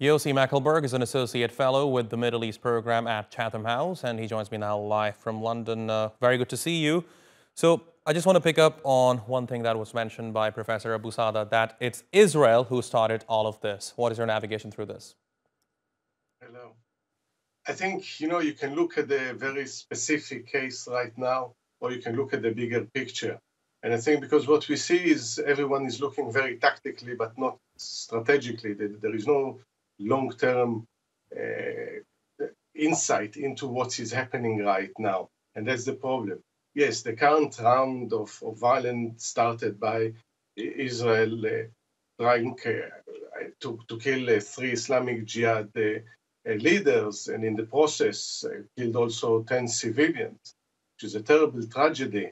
Yossi Mekelberg is an associate fellow with the Middle East program at Chatham House, and he joins me now live from London. Very good to see you. So I just want to pick up on one thing that was mentioned by Professor Abu Sada, that it's Israel who started all of this. What is your navigation through this? Hello. I think, you can look at the very specific case right now, or you can look at the bigger picture. And I think because what we see is everyone is looking very tactically, but not strategically. There is no long-term insight into what is happening right now. And that's the problem. Yes, the current round of violence started by Israel trying to kill 3 Islamic Jihad leaders, and in the process killed also 10 civilians, which is a terrible tragedy.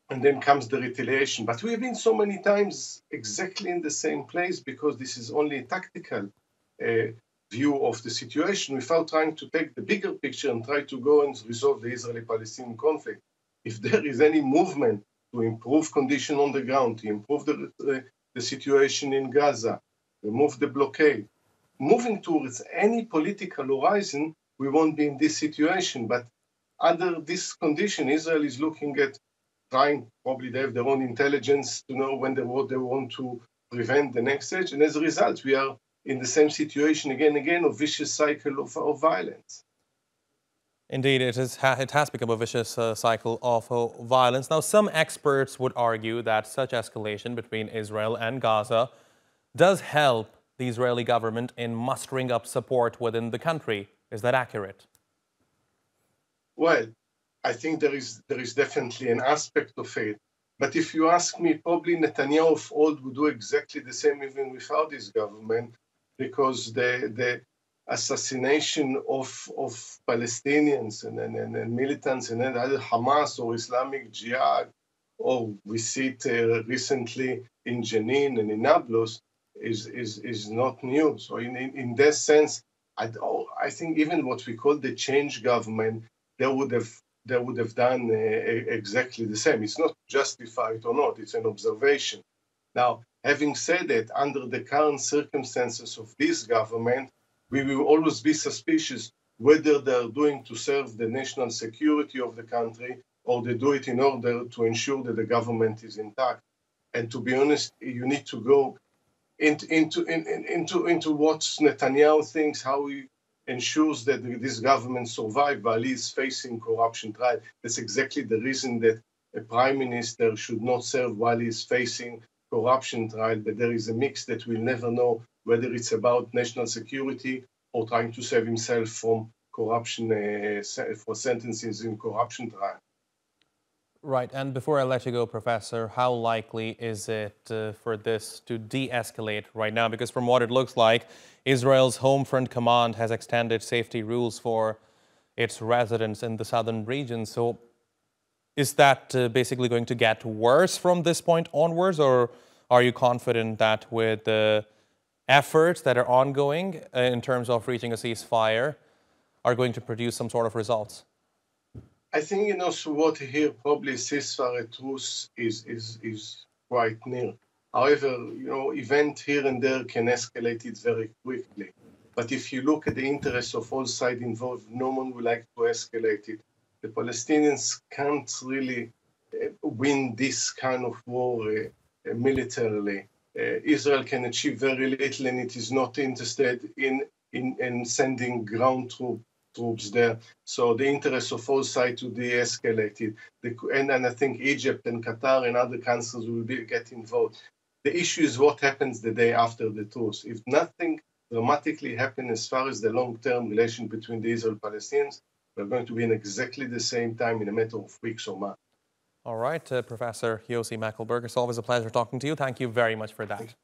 And then comes the retaliation. But we have been so many times exactly in the same place because this is only a tactical view of the situation without trying to take the bigger picture and try to go and resolve the Israeli-Palestinian conflict. If there is any movement to improve conditions on the ground, to improve the situation in Gaza, remove the blockade, moving towards any political horizon, we won't be in this situation. But under this condition, Israel is looking at trying, probably they have their own intelligence to know when they want to prevent the next stage. And as a result, we are in the same situation again and again, of vicious cycle of violence. Indeed, it has become a vicious cycle of violence. Now, some experts would argue that such escalation between Israel and Gaza does help the Israeli government in mustering up support within the country. Is that accurate? Well, I think there is definitely an aspect of it. But if you ask me, probably Netanyahu of old would do exactly the same even without his government, because the assassination of Palestinians and militants and either Hamas or Islamic Jihad, or we see it recently in Jenin and in Nablus, is not new. So in that sense, I think even what we call the change government, they would have done exactly the same. It's not justified or not, it's an observation. Now, having said that, under the current circumstances of this government, we will always be suspicious whether they're doing to serve the national security of the country or they do it in order to ensure that the government is intact. And to be honest, you need to go into what Netanyahu thinks, how he ensures that this government survives while he is facing corruption trial. That's exactly the reason that a prime minister should not serve while he is facing corruption trial, but there is a mix that we'll never know whether it's about national security or trying to save himself from corruption, for sentences in corruption trial. Right, and before I let you go, Professor, how likely is it for this to de-escalate right now? Because from what it looks like, Israel's Home Front Command has extended safety rules for its residents in the southern region. So is that basically going to get worse from this point onwards, or are you confident that with the efforts that are ongoing in terms of reaching a ceasefire are going to produce some sort of results? I think, so what here probably ceasefire truce is quite near. However, event here and there can escalate it very quickly. But if you look at the interests of all sides involved, no one would like to escalate it. The Palestinians can't really win this kind of war militarily. Israel can achieve very little, and it is not interested in sending ground troops there. So the interest of all sides to de-escalate it. And I think Egypt and Qatar and other countries will get involved. The issue is what happens the day after the truce. If nothing dramatically happens as far as the long-term relation between the Israel-Palestinians, we're going to be in exactly the same time in a matter of weeks or months. All right, Professor Yossi Mekelberg, it's always a pleasure talking to you. Thank you very much for that.